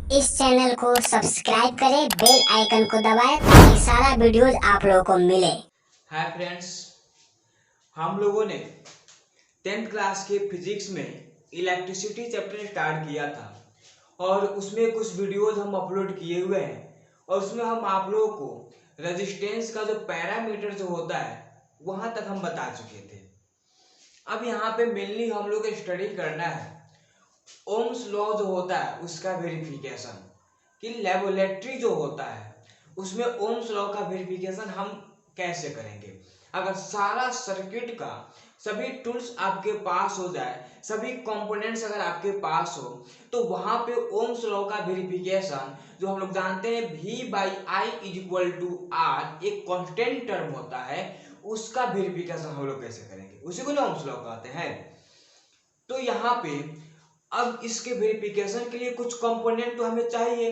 इस चैनल को सब्सक्राइब करें, बेल आइकन को दबाएं ताकि सारा वीडियोज आप लोगों को मिले। हाय फ्रेंड्स, हम लोगों ने 10th क्लास के फिजिक्स में इलेक्ट्रिसिटी चैप्टर स्टार्ट किया था और उसमें कुछ वीडियोज हम अपलोड किए हुए हैं और उसमें हम आप लोगों को रेजिस्टेंस का जो पैरामीटर जो होता है वहां तक हम बता चुके थे। अब यहाँ पे मेनली हम लोग स्टडी करना है ओम्स लॉ जो होता है उसका वेरिफिकेशन, कि लेबोरेटरी जो होता है उसमें ओम्स लॉ का वेरिफिकेशन हम कैसे करेंगे। अगर सारा सर्किट का सभी टूल्स आपके पास हो जाए, सभी कंपोनेंट्स अगर आपके पास हो, तो वहां पे ओम्स लॉ का वेरिफिकेशन जो हम लोग जानते हैं V/I is equal to R, एक कांस्टेंट टर्म होता है, उसका वेरिफिकेशन हम लोग कैसे करेंगे, उसी को ओम्स लॉ कहते हैं। तो यहाँ पे अब इसके वेरिफिकेशन के लिए कुछ कंपोनेंट तो हमें चाहिए।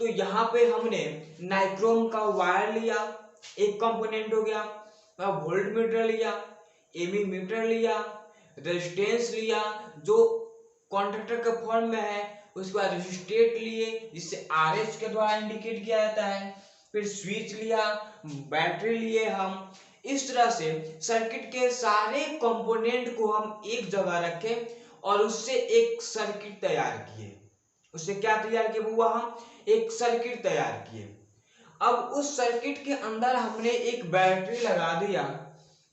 तो यहाँ पे हमने नाइक्रोम का वायर लिया, एक कंपोनेंट हो गया, वोल्ट मीटर लिया, एमी मीटर लिया, रेजिस्टेंस लिया जो कॉन्ट्रैक्टर के फॉर्म में है, उसके बाद रेजिस्टेट लिए जिससे आरएच के द्वारा इंडिकेट किया जाता है, फिर स्विच लिया, बैटरी लिए। हम इस तरह से सर्किट के सारे कंपोनेंट को हम एक जगह रखें और उससे एक सर्किट तैयार किए। उससे क्या तैयार किया हुआ, हम एक सर्किट तैयार किए। अब उस सर्किट के अंदर हमने एक बैटरी लगा दिया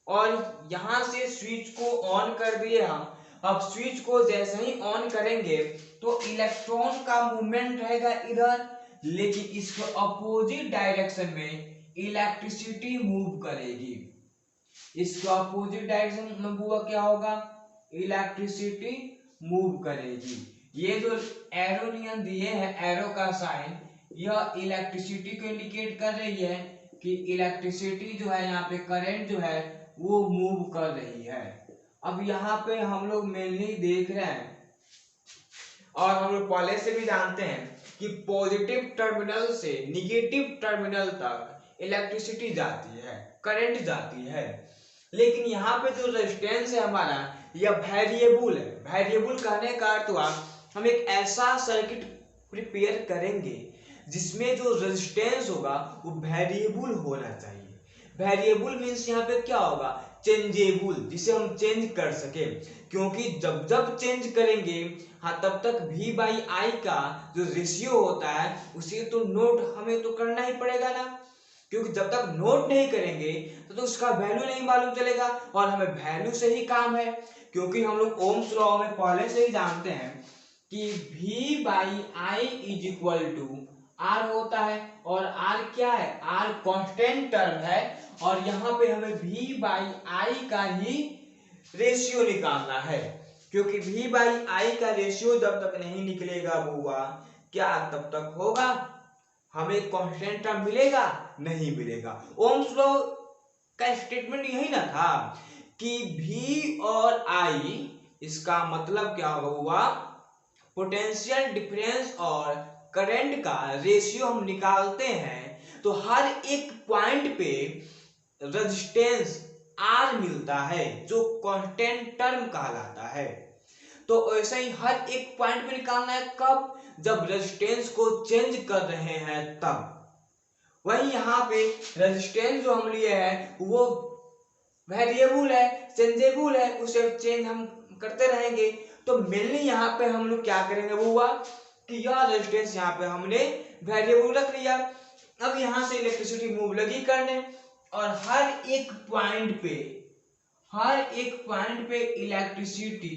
और यहां से स्विच को ऑन कर दिए हम। अब स्विच को जैसे ही ऑन करेंगे तो इलेक्ट्रॉन का मूवमेंट रहेगा इधर, लेकिन इसके अपोजिट डायरेक्शन में इलेक्ट्रिसिटी मूव करेगी। इसके अपोजिट डायरेक्शन में हुआ क्या होगा, इलेक्ट्रिसिटी मूव करेगी। ये जो एरो नियम दिए हैं, एरो का साइन, यह इलेक्ट्रिसिटी को इंडिकेट कर रही है कि इलेक्ट्रिसिटी जो है, यहाँ पे करंट जो है वो मूव कर रही है। अब यहाँ पे हम लोग मेनली देख रहे हैं और हम लोग पहले से भी जानते हैं कि पॉजिटिव टर्मिनल से निगेटिव टर्मिनल तक इलेक्ट्रिसिटी जाती है, करंट जाती है। लेकिन यहाँ पे जो रेजिस्टेंस है हमारा, यह वेरिएबल है। वेरिएबल कहने का अर्थ हुआ हम एक ऐसा सर्किट प्रिपेयर करेंगे जिसमें जो रेजिस्टेंस होगा वो वेरिएबल होना चाहिए। वेरिएबल मीन्स यहाँ पे क्या होगा, चेंजेबल, जिसे हम चेंज कर सके, क्योंकि जब जब चेंज करेंगे, हाँ, तब तक V/I का जो रेशियो होता है उसे तो नोट हमें तो करना ही पड़ेगा ना, क्योंकि जब तक नोट नहीं करेंगे तो उसका वैल्यू नहीं मालूम चलेगा और हमें वैल्यू से ही काम है। क्योंकि हम लोग ओम्स लॉ में पहले से ही जानते हैं कि V/I is equal to are होता है और आर क्या है, आर कांस्टेंट टर्म है और यहाँ पे हमें V/I का ही रेशियो निकालना है। क्योंकि V/I का रेशियो जब तक नहीं निकलेगा बुआ, क्या तब तक होगा, हमें कांस्टेंट टर्म मिलेगा, नहीं मिलेगा। ओम्स लॉ का स्टेटमेंट यही ना था कि V और I, इसका मतलब क्या हुआ, पोटेंशियल डिफरेंस और करंट का रेशियो हम निकालते हैं तो हर एक पॉइंट पे रेजिस्टेंस R मिलता है जो कांस्टेंट टर्म कहलाता है। तो ऐसे ही हर एक पॉइंट पे निकालना है, कब, जब रेजिस्टेंस को चेंज कर रहे हैं तब। वही यहाँ पे रेजिस्टेंस जो हम लिए हैं वो वेरिएबल है, चेंजेबल है, उसे चेंज हम करते रहेंगे। तो मेनली यहाँ पे हम लोग क्या करेंगे वो हुआ कि यह रेजिस्टेंस यहाँ पे हमने वेरिएबल रख लिया। अब यहाँ से इलेक्ट्रिसिटी मूव लगी करने और हर एक पॉइंट पे इलेक्ट्रिसिटी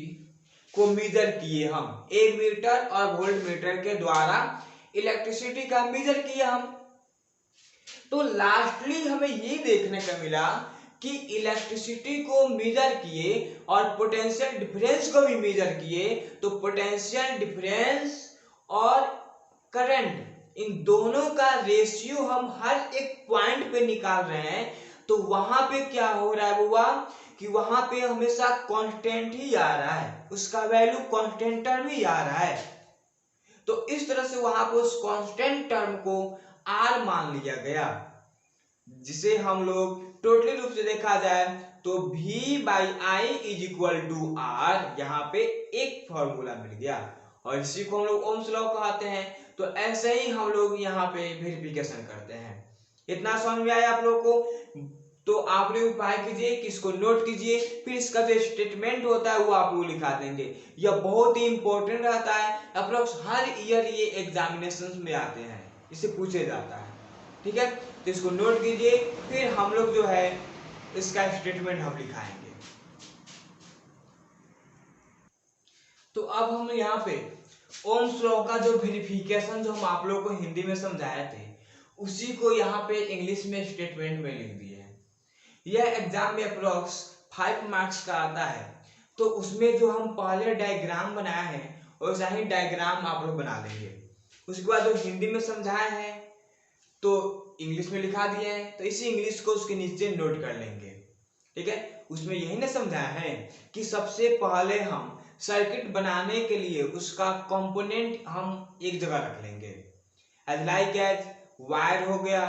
को मेजर किए हम, ए मीटर और वोल्ट मीटर के द्वारा इलेक्ट्रिसिटी का मेजर किया हम। तो लास्टली हमें ये देखने को मिला कि इलेक्ट्रिसिटी को मेजर किए और पोटेंशियल डिफरेंस को भी मेजर किए, तो पोटेंशियल डिफरेंस और करंट, इन दोनों का रेशियो हम हर एक पॉइंट पे निकाल रहे हैं। तो वहां पे क्या हो रहा है बुआ, कि वहां पे हमेशा कांस्टेंट ही आ रहा है, उसका वैल्यू कांस्टेंट टर्म ही आ रहा है। तो इस तरह से वहां पर उस कांस्टेंट टर्म को R मान लिया गया, जिसे हम लोग टोटली रूप से देखा जाए तो V/I is equal to are, यहाँ पे एक फॉर्मूला मिल गया और इसी को हम लोग ओम्स लॉ कहते हैं। तो ऐसे ही हम लोग यहाँ पे वेरिफिकेशन करते हैं। इतना समझ में आया आप लोग को? तो आप लोग उपाय कीजिए कि इसको नोट कीजिए, फिर इसका जो स्टेटमेंट होता है वो आप लोग लिखा देंगे। यह बहुत ही इंपॉर्टेंट रहता है, अप्रोक्स हर ईयर ये एग्जामिनेशन में आते हैं, इसे पूछे जाता है। ठीक है, तो इसको नोट कीजिए, फिर हम लोग जो है इसका स्टेटमेंट हम लिखाएंगे। तो अब हम यहाँ पे ओम्स लॉ का जो वेरिफिकेशन जो हम आप लोगों को हिंदी में समझाए थे, उसी को यहाँ पे इंग्लिश में स्टेटमेंट में लिख दिए हैं। यह एग्जाम में अप्रोक्स 5 मार्क्स का आता है। तो उसमें जो हम पहले डायग्राम बनाए हैं वैसा ही डायग्राम आप लोग बना लेंगे। उसके बाद जो हिंदी में समझाए हैं तो इंग्लिश में लिखा दिए हैं, तो इसी इंग्लिश को उसके नीचे नोट कर लेंगे। ठीक है, उसमें यही ना समझाया है कि सबसे पहले हम सर्किट बनाने के लिए उसका कंपोनेंट हम एक जगह रख लेंगे। एज लाइक एज वायर हो गया,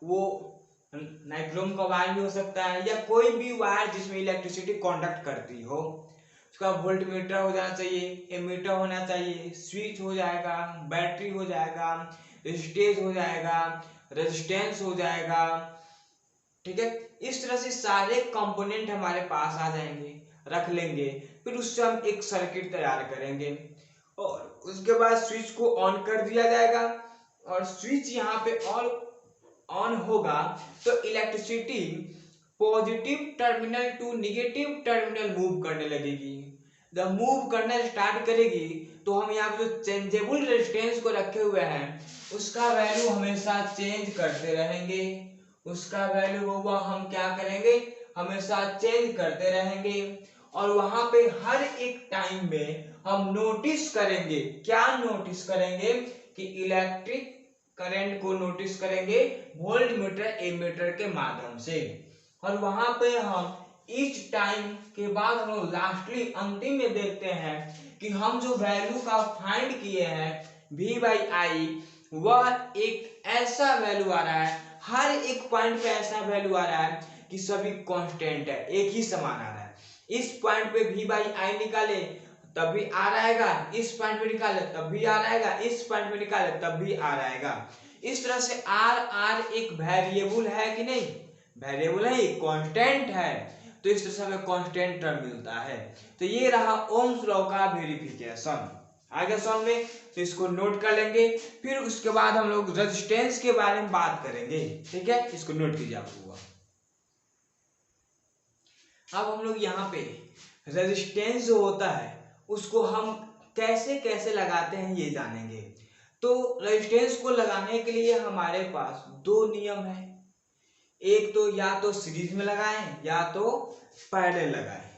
वो नाइक्रोम का वायर भी हो सकता है, या कोई भी वायर जिसमें इलेक्ट्रिसिटी कंडक्ट करती हो। उसका वोल्ट मीटर हो जाना चाहिए, एमीटर होना चाहिए, स्विच हो जाएगा, बैटरी हो जाएगा, स्टेज हो जाएगा, रेजिस्टेंस हो जाएगा। ठीक है, इस तरह से सारे कंपोनेंट हमारे पास आ जाएंगे, रख लेंगे, फिर उससे हम एक सर्किट तैयार करेंगे और उसके बाद स्विच को ऑन कर दिया जाएगा। और स्विच यहाँ पे ऑन होगा तो electricity positive terminal to negative terminal move करने लगेगी। जब मूव करना स्टार्ट करेगी तो हम यहाँ पे जो चेंजेबल रेजिस्टेंस को रखे हुए हैं उसका वैल्यू हमेशा चेंज करते रहेंगे। उसका वैल्यू होगा हम क्या करेंगे, हमेशा चेंज करते रहेंगे। और वहां पे हर एक टाइम में हम नोटिस करेंगे, क्या नोटिस करेंगे कि इलेक्ट्रिक करंट को नोटिस करेंगे वोल्ट मीटर एमीटर के माध्यम से। और वहां पे हम ईच टाइम के बाद हम लास्टली अंतिम में देखते हैं कि हम जो वैल्यू का फाइंड किए हैं V/I, वह एक ऐसा वैल्यू आ रहा है, हर एक पॉइंट पे ऐसा वैल्यू आ रहा है कि सभी कांस्टेंट है, एक ही समान आ रहा है। इस पॉइंट पे V/I निकाले तब भी आ रहेगा, इस पॉइंट पे निकाले तब भी आ रहेगा, इस पॉइंट पे निकाले तब भी आ रहेगा। इस तरह से R एक वेरिएबल है कि नहीं, वेरिएबल है, कांस्टेंट है, तो इस तरह से हमें कांस्टेंट टर्म मिलता है। तो ये रहा ओम्स लॉ का वेरिफिकेशन। आगे समझ में, तो इसको नोट कर लेंगे, फिर उसके बाद हम लोग रेजिस्टेंस के बारे में बात करेंगे। ठीक है, इसको नोट कीजिए आप लोग। अब हम लोग यहाँ पे रेजिस्टेंस जो होता है उसको हम कैसे कैसे लगाते हैं ये जानेंगे। तो रेजिस्टेंस को लगाने के लिए हमारे पास दो नियम है, एक तो या तो सीरीज में लगाएं या तो पैरेलल लगाएं।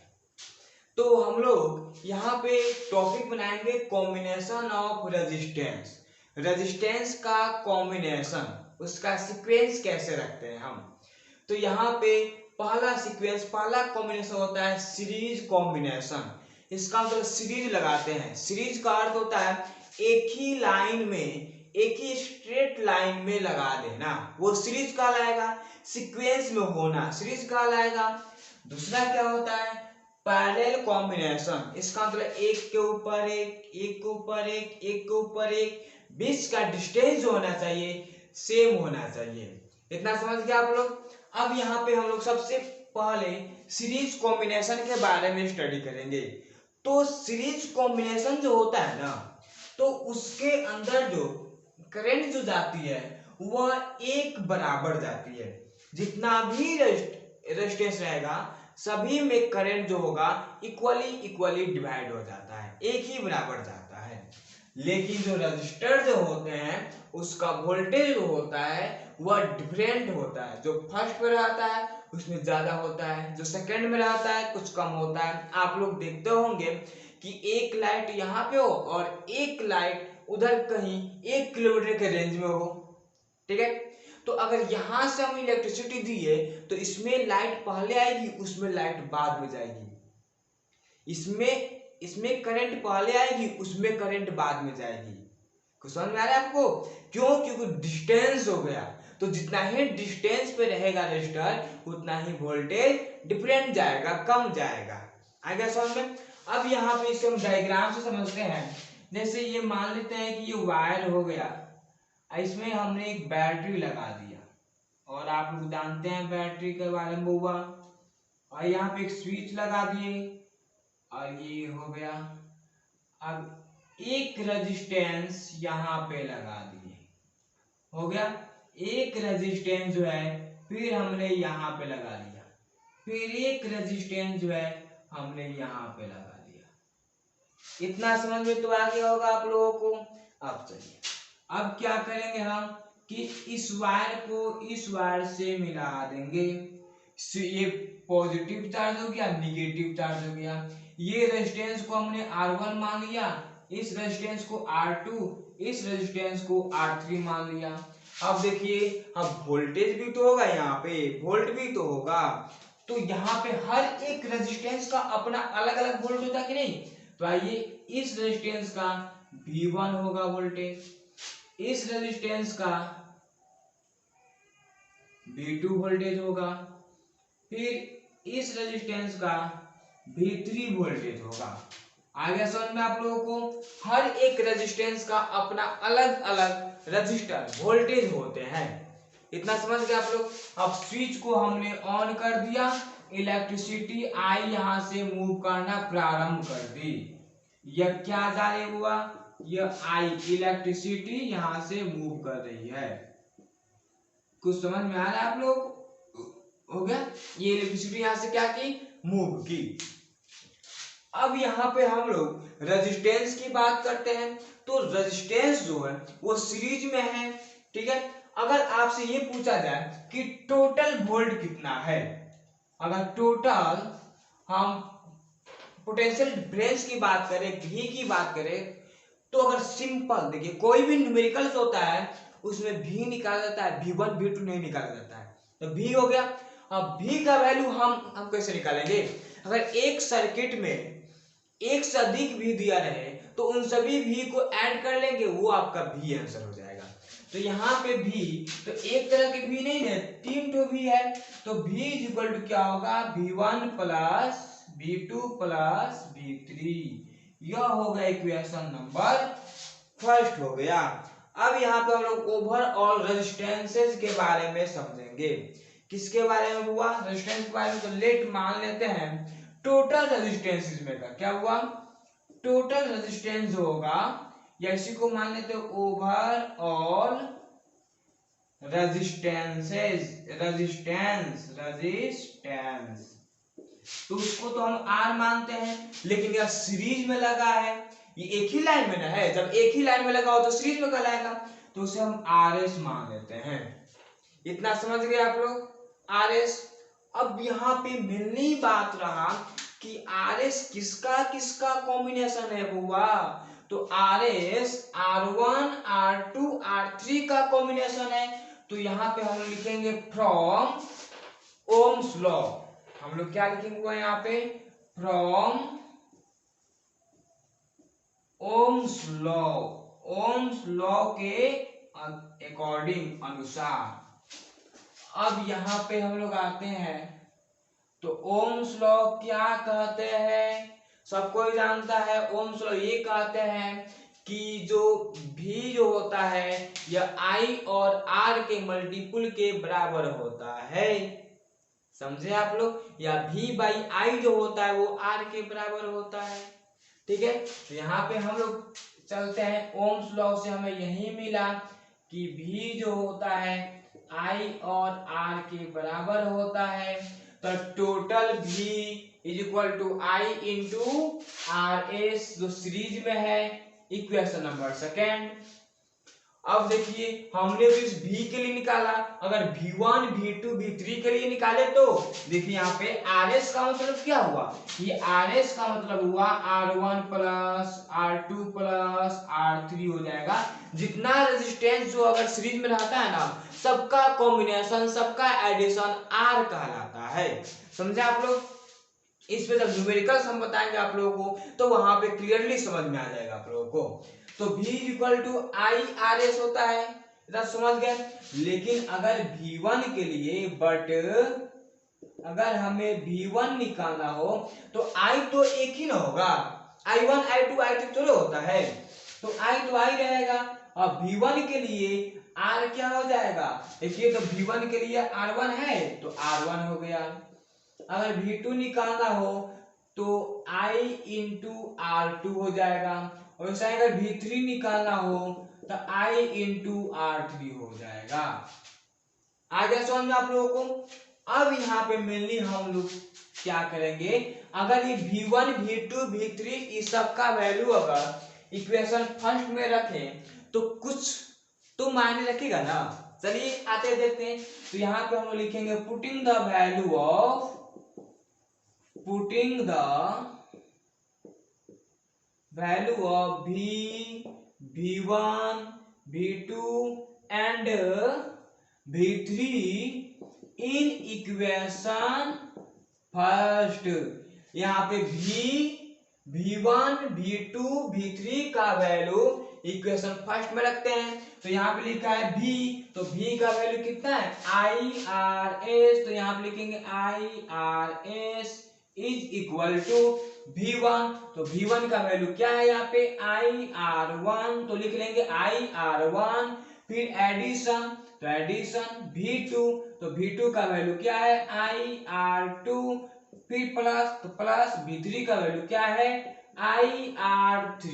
तो हम लोग यहाँ पे टॉपिक बनाएंगे कॉम्बिनेशन ऑफ रेजिस्टेंस। रेजिस्टेंस का कॉम्बिनेशन, उसका सीक्वेंस कैसे रखते हैं हम। तो यहाँ पे पहला सीक्वेंस, पहला कॉम्बिनेशन होता है सीरीज कॉम्बिनेशन। इसका मतलब सीरीज लगाते हैं। सीरीज का अर्थ होता है एक ही लाइन में, एक ही स्ट्रेट लाइन में लगा देना, वो सीरीज कहलाएगा। सीक्वेंस में होना सीरीज कहलाएगा। दूसरा क्या होता है पैरेलल कॉम्बिनेशन। इसका मतलब एक के ऊपर एक, एक के ऊपर एक, एक के ऊपर एक, बीच का डिस्टेंस जो होना चाहिए सेम होना चाहिए। इतना समझ गया आप लोग। अब यहाँ पे हम लोग सबसे पहले सीरीज कॉम्बिनेशन के बारे में स्टडी करेंगे। तो सीरीज कॉम्बिनेशन जो होता है ना, तो उसके अंदर जो करंट जो जाती है वह एक बराबर जाती है। जितना भी रेजिस्टेंस रहेगा सभी में करंट जो होगा इक्वली डिवाइड हो जाता है, एक ही बराबर जाता है। लेकिन जो रजिस्टर जो होते हैं उसका वोल्टेज जो होता है वह डिफरेंट होता है। जो फर्स्ट पे रहता है उसमें ज्यादा होता है, जो सेकंड में रहता है कुछ कम होता है। आप लोग देखते होंगे कि एक लाइट यहाँ पे हो और एक लाइट उधर कहीं 1 किलोमीटर के रेंज में हो। ठीक है, तो अगर यहां से हम इलेक्ट्रिसिटी दिए तो इसमें लाइट पहले आएगी, उसमें लाइट बाद में जाएगी। इसमें करंट पहले आएगी, उसमें करंट बाद में जाएगी। कुछ समझ में आ रहा है आपको? क्यों? क्योंकि डिस्टेंस हो गया। तो जितना ही डिस्टेंस पे रहेगा रेजिस्टर उतना ही वोल्टेज डिफरेंट जाएगा, कम जाएगा। आ गया समझ में? अब यहाँ पे इसे हम डायग्राम से समझते हैं। जैसे ये मान लेते हैं कि ये वायर हो गया, इसमें हमने एक बैटरी लगा दिया, और आप लोग जानते हैं बैटरी के बारे में हुआ, और यहाँ पे एक स्विच लगा दिए, और ये हो गया। अब एक रेजिस्टेंस यहाँ पे लगा दिए, हो गया एक रेजिस्टेंस जो है, फिर हमने यहाँ पे लगा दिया, फिर एक रेजिस्टेंस जो है हमने यहाँ पे लगा दिया। इतना समझ में तो आ गया होगा आप लोगों को। अब चलिए, अब क्या करेंगे हम कि इस वायर को इस वायर से मिला देंगे। ये पॉजिटिव चार्ज हो गया, निगेटिव चार्ज हो गया। ये रेजिस्टेंस को हमने R1 मान लिया, इस रेजिस्टेंस को R2, इस रेजिस्टेंस को R3 मान लिया। अब देखिए, अब वोल्टेज भी तो होगा, यहाँ पे वोल्ट भी तो होगा, तो यहाँ पे हर एक रेजिस्टेंस का अपना अलग अलग वोल्ट होता है कि नहीं। तो आइए, इस रेजिस्टेंस का V1 होगा वोल्टेज, इस रेजिस्टेंस का V2 वोल्टेज होगा, फिर इस रेजिस्टेंस का V3 वोल्टेज होगा। आगे समझ में आप लोगों को। हर एक रेजिस्टेंस का अपना अलग अलग रजिस्टर वोल्टेज होते हैं। इतना समझ गए आप लोग। अब स्विच को हमने ऑन कर दिया, इलेक्ट्रिसिटी आई यहां से मूव करना प्रारंभ कर दी। यह क्या जारी हुआ, यह आई इलेक्ट्रिसिटी यहां से मूव कर रही है। कुछ समझ में आ रहा है आप लोग? हो गया, ये इलेक्ट्रिसिटी यहां से क्या की, मूव की। अब यहाँ पे हम लोग रेजिस्टेंस की बात करते हैं, तो रेजिस्टेंस जो है वो सीरीज में है, ठीक है। अगर आपसे ये पूछा जाए कि टोटल वोल्ट कितना है, अगर टोटल हम पोटेंशियल डिफरेंस की बात करें, V की बात करें, तो अगर सिंपल देखिए, कोई भी न्यूमेरिकल्स होता है उसमें V निकाला जाता है, V1 V2 नहीं निकाला जाता है। तो V हो गया। अब V का वैल्यू हम कैसे निकालेंगे, अगर एक सर्किट में एक से अधिक V दिया रहे तो उन सभी V को ऐड कर लेंगे, वो आपका V आंसर हो जाएगा। तो यहाँ पे V, तो एक तरह के V नहीं है, 3 ठो V है, तो V इज इक्वल टू क्या होगा, V1 plus V2 plus V3। यह होगा इक्वेशन नंबर फर्स्ट हो गया। अब यहाँ पे हम लोग ओवरऑल रेजिस्टेंसेस के बारे में समझेंगे। किसके बारे में हुआ, रेजिस्टेंस के बारे में। तो लेट मान लेते हैं टोटल रेजिस्टेंस इसमें का क्या हुआ, टोटल रेजिस्टेंस होगा, या इसी को मान लेते हैं ओवरऑल रेजिस्टेंसेस, रेजिस्टेंस, तो उसको तो हम R मानते हैं, लेकिन यह सीरीज में लगा है, ये एक ही लाइन में ना है, जब एक ही लाइन में लगा हो तो सीरीज में कहलाएगा, तो उसे हम RS मान लेते हैं। इतना समझ गए आप लोग, RS। अब यहाँ पे मिलनी बात रहा कि RS किसका किसका कॉम्बिनेशन है बुआ, तो RS R1 R2 R3 का कॉम्बिनेशन है। तो यहाँ पे हम लिखेंगे फ्रॉम ओम्स लॉ, हम लोग क्या लिखेंगे यहाँ पे, from Ohm's law, Ohm's law के अकॉर्डिंग, अनुसार। अब यहाँ पे हम लोग आते हैं, तो ओम्स लॉ क्या कहते हैं, सबको जानता है। ओम्स लॉ ये कहते हैं कि जो V जो होता है यह I और R के मल्टीपुल के बराबर होता है, समझे आप लोग, या V बाई I जो होता है वो R के बराबर होता है, ठीक है। तो यहाँ पे हम लोग चलते हैं, ओम्स लॉ से हमें यही मिला कि V जो होता है I और R के बराबर होता है, तो total V is equal to I into RS जो सीरीज में है, इक्वेशन नंबर सेकेंड। अब देखिए, हमने तो इस V के लिए निकाला, अगर V1 V2 V3 के लिए निकाले तो देखिए यहाँ पे RS का मतलब क्या हुआ, ये RS का मतलब हुआ R1 plus R2 plus R3 हो जाएगा। जितना रेजिस्टेंस जो अगर सीरीज में रहता है ना, सबका कॉम्बिनेशन, सबका एडिशन R कहलाता है, समझे आप लोग। इस पे जब न्यूमेरिकल्स हम बताएंगे आप लोगों को तो वहां पे क्लियरली समझ में आ जाएगा आप लोगों को। तो V equal to I RS होता है, इतना समझ गए। लेकिन अगर V1 के लिए, बट अगर हमें V1 निकालना हो तो I तो एक ही ना होगा, I1 I2 I3 थोड़ा होता है। तो आई तो आई रहेगा। अब V1 के लिए R क्या हो जाएगा, देखिए तो V1 के लिए R1 है तो R1 हो गया। अगर V2 निकालना हो तो I इंटू R2 हो जाएगा, और वैसे अगर V3 निकालना हो तो I इंटू R3 हो जाएगा। आ गया समझ में आप लोगों को। अब यहाँ पे मेनली हम लोग क्या करेंगे, अगर ये V1 V2 V3 इस सब का वैल्यू अगर इक्वेशन फर्स्ट में रखें तो कुछ तो मायने रखेगा ना। चलिए आते देखते हैं। तो यहाँ पे हम लोग लिखेंगे putting the value of V1 V2 and V3 in equation first. यहाँ पे V1 V2 V3 का वैल्यू इक्वेशन फर्स्ट में रखते हैं। तो यहाँ पे लिखा है V, तो V का वैल्यू कितना है IRS, तो यहाँ पे लिखेंगे IRS is equal to V1, तो V1 का वैल्यू क्या है यहाँ पे IR1, तो लिख लेंगे IR1। फिर एडिशन, तो एडिशन V2, तो V2 का वैल्यू क्या है IR2। फिर प्लस, तो प्लस V3 का वैल्यू क्या है IR3।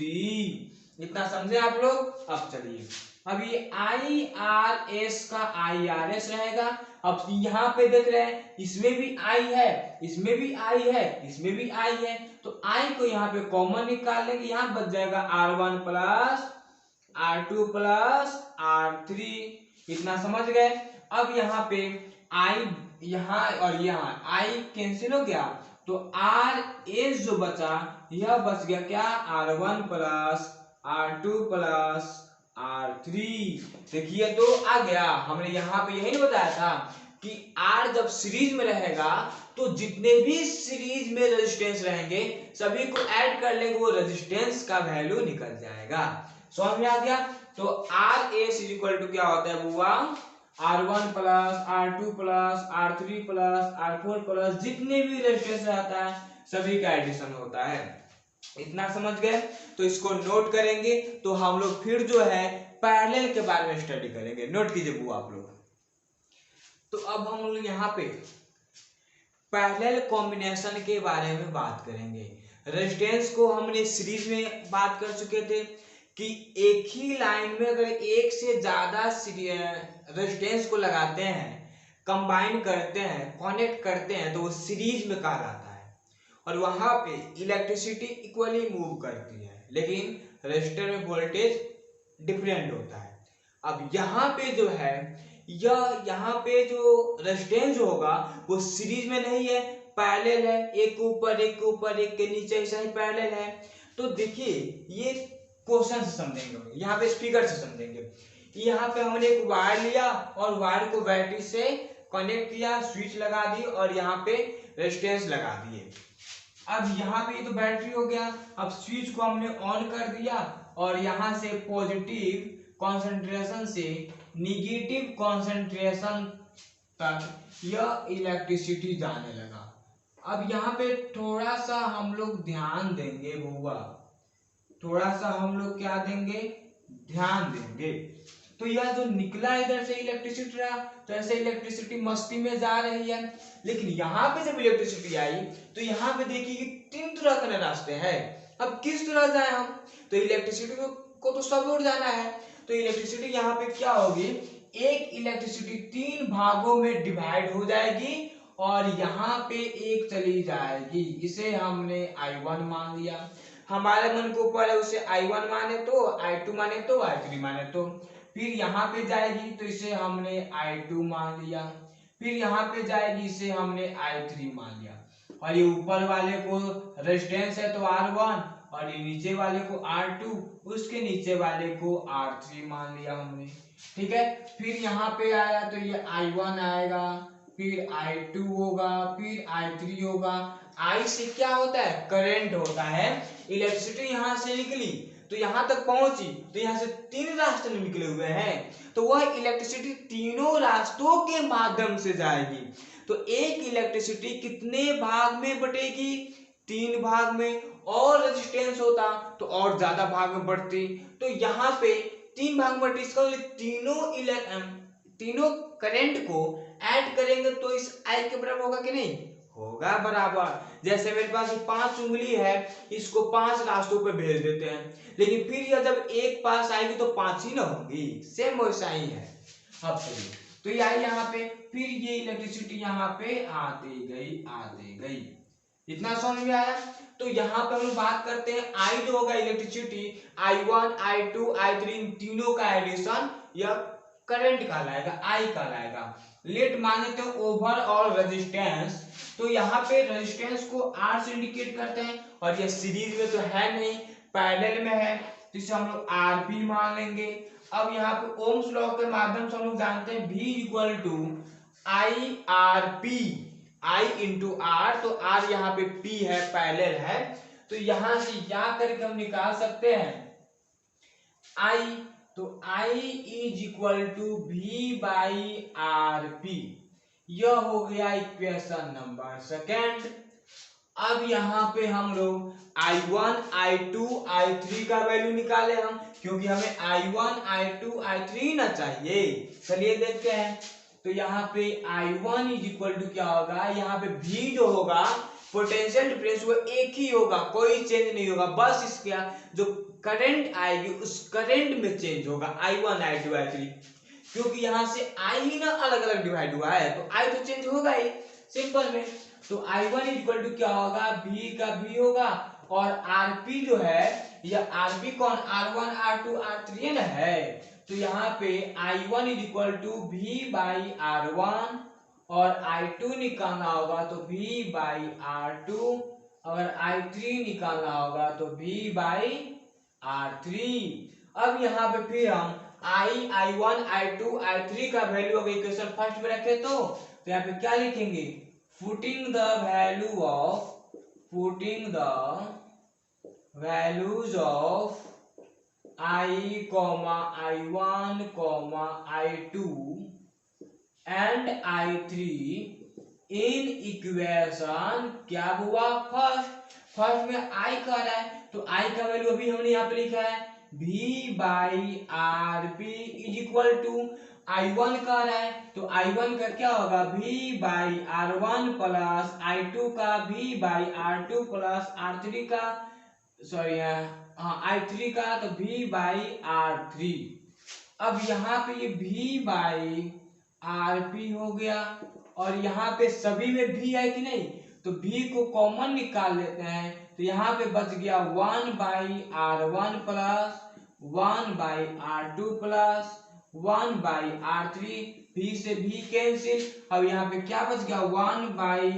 इतना समझे आप लोग। अब चलिए, अब ये IRS का IRS रहेगा। अब यहाँ पे देख रहे हैं इसमें भी I है, इसमें भी I है, इसमें भी I है, तो I को यहाँ पे कॉमन निकाल लेंगे, यहाँ बच जाएगा R1 plus R2 plus R3। इतना समझ गए। अब यहाँ पे I यहाँ और यहाँ I कैंसिल हो गया, तो RS जो बचा यह बच गया क्या R1 plus R2 plus R3। देखिए तो आ गया। हमने यहाँ पे यही बताया था कि R जब सीरीज में रहेगा तो जितने भी सीरीज में रेजिस्टेंस रहेंगे सभी को ऐड कर लेंगे, वो रेजिस्टेंस का वैल्यू निकल जाएगा। समझ में आ गया। तो RS इक्वल टू क्या होता है बुआ R1 plus R2 plus R3 plus R4 plus जितने भी रेजिस्टेंस रहता है सभी का एडिशन होता है। इतना समझ गए। तो इसको नोट करेंगे तो हम लोग फिर जो है पैरेलल के बारे में स्टडी करेंगे। नोट कीजिए बुआ आप लोग। तो अब हम लोग यहाँ पे पैरेलल कॉम्बिनेशन के बारे में बात करेंगे। रेजिस्टेंस को हमने सीरीज में बात कर चुके थे कि एक ही लाइन में अगर एक से ज्यादा रेजिस्टेंस को लगाते हैं, कंबाइन करते हैं, कनेक्ट करते हैं तो वो सीरीज में कहा जाता है, और वहां पे इलेक्ट्रिसिटी इक्वली मूव करती है, लेकिन रेजिस्टर में वोल्टेज डिफरेंट होता है। अब यहाँ पे जो है यहाँ पे जो रेजिस्टेंस होगा वो सीरीज में नहीं है, पैरेलल है, एक के ऊपर एक के ऊपर एक के नीचे ऐसा ही पैरेलल है। तो देखिए ये क्वेश्चन से समझेंगे, यहाँ पे स्पीकर से समझेंगे। यहाँ पे हमने एक वायर लिया और वायर को बैटरी से कनेक्ट किया, स्विच लगा दी और यहाँ पे रेजिस्टेंस लगा दिए। अब यहाँ पे तो बैटरी हो गया। अब स्विच को हमने ऑन कर दिया और यहाँ से पॉजिटिव कॉन्सेंट्रेशन से निगेटिव कॉन्सेंट्रेशन तक यह इलेक्ट्रिसिटी जाने लगा। अब यहाँ पे थोड़ा सा हम लोग ध्यान देंगे बुआ, थोड़ा सा हम लोग क्या देंगे, ध्यान देंगे। तो यह जो निकला इधर से इलेक्ट्रिसिटी रहा, तो ऐसे इलेक्ट्रिसिटी मस्ती में जा रही है। लेकिन यहाँ पे जब इलेक्ट्रिसिटी आई तो यहाँ पे देखिए कि तीन तरह के रास्ते हैं। अब किस तरह जाए हम, तो इलेक्ट्रिसिटी को तो सब ओर जाना है। तो इलेक्ट्रिसिटी यहाँ पे क्या होगी, एक इलेक्ट्रिसिटी तीन भागों में डिवाइड हो जाएगी और यहाँ पे एक चली जाएगी। इसे हमने I1 मान लिया। हमारे मन को ऊपर है उसे I1 माने तो, I2 माने तो, I3 माने तो। फिर यहाँ पे जाएगी तो इसे हमने I2 मान लिया। फिर यहाँ पे जाएगी इसे हमने I3 मान लिया। और ये ऊपर वाले को रेजिस्टेंस है तो R1 और ये नीचे वाले को R2, उसके नीचे वाले को R3 मान लिया हमने। ठीक है। फिर यहाँ पे आया तो ये I1 आएगा, फिर I2 होगा, फिर I3 होगा। I से क्या होता है, करंट होता है। इलेक्ट्रिसिटी यहाँ से निकली तो यहाँ तक पहुंची, तो यहाँ से तीन रास्ते निकले हुए हैं, तो वह इलेक्ट्रिसिटी तीनों रास्तों के माध्यम से जाएगी। तो एक इलेक्ट्रिसिटी कितने भाग में बटेगी, तीन भाग में। और रेजिस्टेंस होता तो और ज्यादा भाग में बढ़ती। तो यहाँ पे 3 भाग में बढ़ती, इसका मतलब तीनों करंट को ऐड करेंगे तो इस आई के बराबर होगा कि नहीं, होगा बराबर। जैसे मेरे पास 5 उंगली है, इसको 5 रास्तों पे भेज देते हैं, लेकिन फिर यह जब एक पास आएगी तो 5 ही ना होंगी, सेम वैसा ही है। अब चलिए, तो ये आई यहाँ पे, फिर ये इलेक्ट्रिसिटी यहाँ पे आती गई। इतना समझ में आया। तो यहाँ पे हम लोग बात करते हैं आई जो होगा इलेक्ट्रिसिटी, I1 I2 I3 इन तीनों का एडिशन या करंट कहलाएगा, आई कहलाएगा। लेट माने तो ओवर और रेजिस्टेंस, तो यहाँ पे रेजिस्टेंस को R से इंडिकेट करते हैं, और ये सीरीज में तो है नहीं, पैरेलल में है, तो इसे हम लोग RP मान लेंगे। अब यहाँ पे ओम्स लॉ के माध्यम से हम लोग जानते हैं V equal to IRP, I into R, तो R यहाँ पे P है, पैरेलल है, तो यहां से या करके हम निकाल सकते हैं I, तो I is equal to V by RP। यह हो गया इक्वेशन नंबर सेकेंड। अब यहाँ पे हम लोग I1 I2 I3 का वैल्यू निकाले हम, क्योंकि हमें I1 I2 I3 ना चाहिए। चलिए देखते हैं। तो यहाँ पे I1 इज इक्वल टू क्या होगा, यहाँ पे V जो होगा पोटेंशियल डिफरेंस वो एक ही होगा, कोई चेंज नहीं होगा, बस इसका जो करंट आएगी उस करंट में चेंज होगा I1 I2 I3, क्योंकि यहाँ से I ही ना अलग अलग डिवाइड हुआ है, तो I तो चेंज होगा ही सिंपल में। तो I1 इक्वल टू क्या होगा, V का V होगा, और RP जो है, यह RP कौन, R1 R2 R3 ना है, तो यहाँ पे I1 equal to V by R1, और I2 निकालना होगा तो V बाई R2, अगर I3 निकालना होगा तो V बाई R3। अब यहाँ पे फिर हम I1 I2 I3 का वैल्यू अगर इक्वेशन फर्स्ट में रखे तो यहाँ पे क्या लिखेंगे, putting the values of I, I1, I2 and I3 in equation क्या हुआ फर्स्ट में I कह रहा है, तो I का वैल्यू अभी हमने यहाँ पे लिखा है V by RP is equal to I1 कह रहा है, तो I1 का क्या होगा V by R1 plus I2 का V by R2 plus R3 का I3 का तो V बाई R3। अब यहाँ पे ये V बाई RP हो गया, और यहाँ पे सभी में V है कि नहीं, तो V को कॉमन निकाल लेते हैं, तो यहाँ पे बच गया 1 by R1 plus 1 by R2 plus 1 by R3, V से V कैंसिल। अब यहाँ पे क्या बच गया, 1 by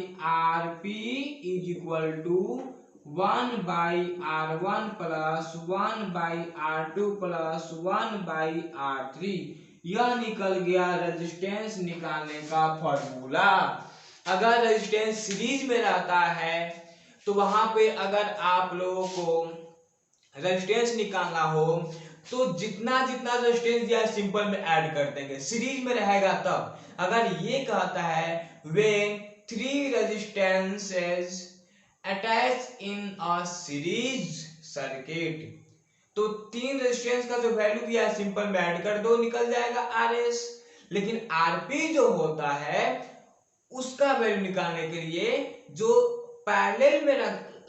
RP is equal to 1 by R1 plus 1 by R2 plus 1 by R3। यह निकल गया रेजिस्टेंस निकालने का फॉर्मूला। अगर रेजिस्टेंस सीरीज में रहता है तो वहां पे अगर आप लोगों को रेजिस्टेंस निकालना हो तो जितना जितना रेजिस्टेंस दिया है सिंपल में ऐड कर देंगे, सीरीज में रहेगा तब। अगर ये कहता है when 3 resistances attach in a series circuit, तो 3 रेजिस्टेंस का जो वैल्यू दिया है सिंपल में ऐड कर दो, निकल जाएगा RS। लेकिन RP जो होता है उसका वैल्यू निकालने के लिए जो पैरेलल में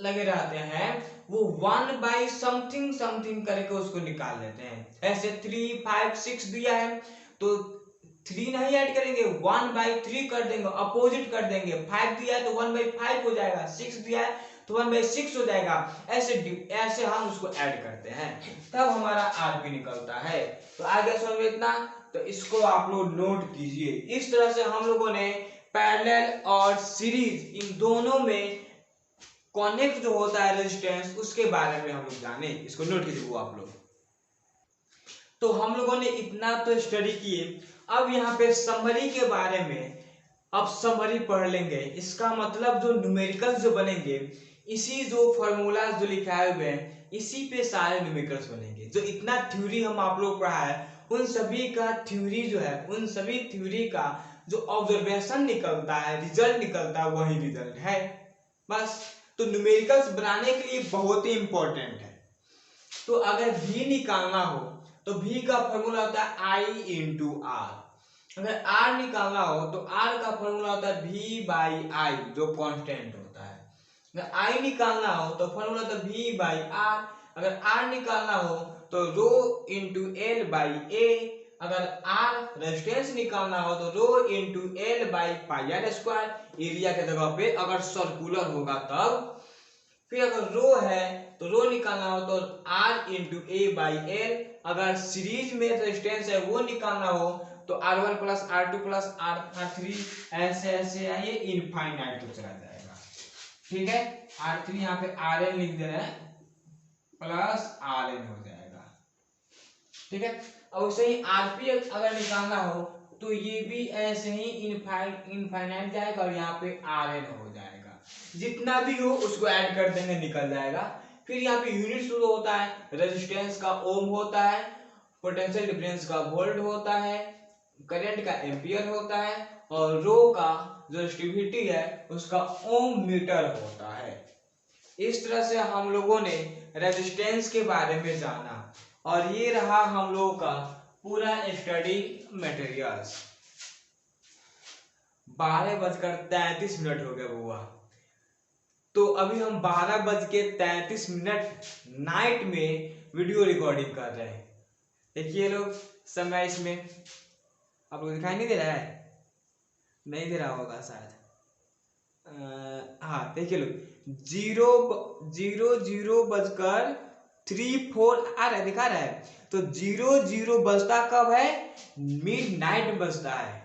लगे रहते हैं वो 1 बाई समथिंग समथिंग करके उसको निकाल लेते हैं। ऐसे 3 5 6 दिया है तो 3 नहीं ऐड करेंगे, 1 बाई 3 कर देंगे, अपोजिट कर देंगे। 5 दिया है तो 1 बाई 5 हो जाएगा, 6 दिया है तो 1 बाई 6 हो जाएगा। ऐसे हम उसको ऐड करते हैं, तब हमारा RP निकलता है। तो आगे समझ में इतना, तो इसको आप लोग नोट कीजिए। इस तरह से हम लोगों ने पैरेलल और सीरीज इन दोनों में कनेक्ट जो होता है रेजिस्टेंस उसके बारे में हम लोग जाने, इसको नोट कीजिए वो आप लोग। तो हम लोगों ने इतना तो स्टडी किए, अब यहाँ पे समरी के बारे में अब समरी पढ़ लेंगे। इसका मतलब जो न्यूमेरिकल्स जो बनेंगे, इसी जो फॉर्मूला जो लिखाए हुए हैं इसी पे सारे न्यूमेरिकल्स बनेंगे। जो इतना थ्योरी हम आप लोग पढ़ा है उन सभी का थ्योरी जो है, उन सभी थ्योरी का जो ऑब्जर्वेशन निकलता है, रिजल्ट निकलता है, वही रिजल्ट है बस। तो तो न्यूमेरिकल्स बनाने के लिए बहुत ही इंपॉर्टेंट है। तो अगर v निकालना हो तो v का फॉर्मूला होता है i इंटू आर। अगर r निकालना हो तो r का फॉर्मूला होता है v बाई आई, जो कांस्टेंट होता है। अगर i निकालना हो तो फॉर्मूला होता है v बाई r। अगर r निकालना हो तो rho into L by A. अगर r रेजिस्टेंस निकालना हो तो rho into L by pi r square. Area के जगह पे अगर सर्कुलर होगा तब। फिर अगर रो है तो रो निकालना हो तो r into A by L. अगर सीरीज में रेजिस्टेंस है वो निकालना हो तो R1 plus R2 plus R3 ऐसे ऐसे ये इनफाइनाइट तो चला जाएगा। ठीक है, R3 यहाँ पे RN लिख दे रहे हैं प्लस RN हो जाएगा। ठीक है, और वैसे ही RP अगर निकालना हो तो ये भी ऐसे ही इनफाइनाइट जाएगा और यहाँ पे RN हो जाएगा। जितना भी हो उसको ऐड कर देंगे, निकल जाएगा। फिर यहाँ पे यूनिट शुरू होता है, रेजिस्टेंस का ओम होता है, पोटेंशियल डिफरेंस का वोल्ट होता है, करंट का एम्पियर होता है और रो का जो रेजिस्टिविटी है उसका ओम मीटर होता है। इस तरह से हम लोगों ने रेजिस्टेंस के बारे में जाना और ये रहा हम लोगों का पूरा स्टडी मटेरियल्स। 12:33 हो गया बुआ। तो अभी हम 12:33 नाइट में वीडियो रिकॉर्डिंग कर रहे हैं। देखिए लोग समय इसमें आपको दिखाई नहीं दे रहा है, नहीं दे रहा होगा शायद। हाँ देखिए लोग 00:34 आ रहा है, दिखा रहा है। तो 00 बजता कब है? मिडनाइट बजता है।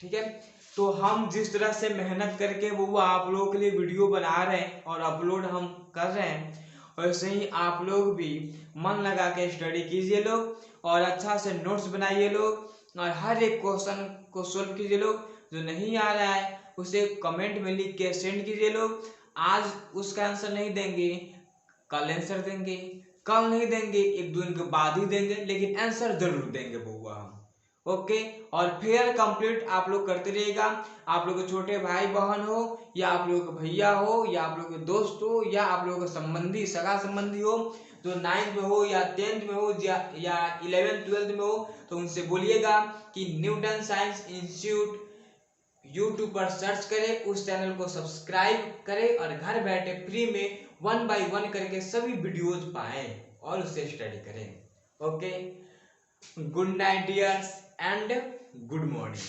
ठीक है, तो हम जिस तरह से मेहनत करके वो आप लोगों के लिए वीडियो बना रहे हैं और अपलोड हम कर रहे हैं, वैसे ही आप लोग भी मन लगा के स्टडी कीजिए लोग और अच्छा से नोट्स बनाइए लोग और हर एक क्वेश्चन को सोल्व कीजिए लोग। जो नहीं आ रहा है उसे कमेंट में लिख के सेंड कीजिए लोग। आज उसका आंसर नहीं देंगे, कल आंसर देंगे, कल नहीं देंगे, एक दो दिन के बाद ही देंगे, लेकिन आंसर जरूर देंगे बउआ हम। ओके, और फेयर कंप्लीट आप लोग करते रहिएगा। आप लोग के छोटे भाई बहन हो या आप लोग के भैया हो या आप लोग के दोस्त हो या आप लोग के संबंधी सगा संबंधी हो जो 9th में हो या 10th में हो या 11th 12th में हो, तो उनसे बोलिएगा कि न्यूटन साइंस इंस्टीट्यूट यूट्यूब पर सर्च करें, उस चैनल को सब्सक्राइब करें और घर बैठे फ्री में 1 by 1 करके सभी वीडियोज पाएं और उससे स्टडी करें। Okay, good night dears and good morning.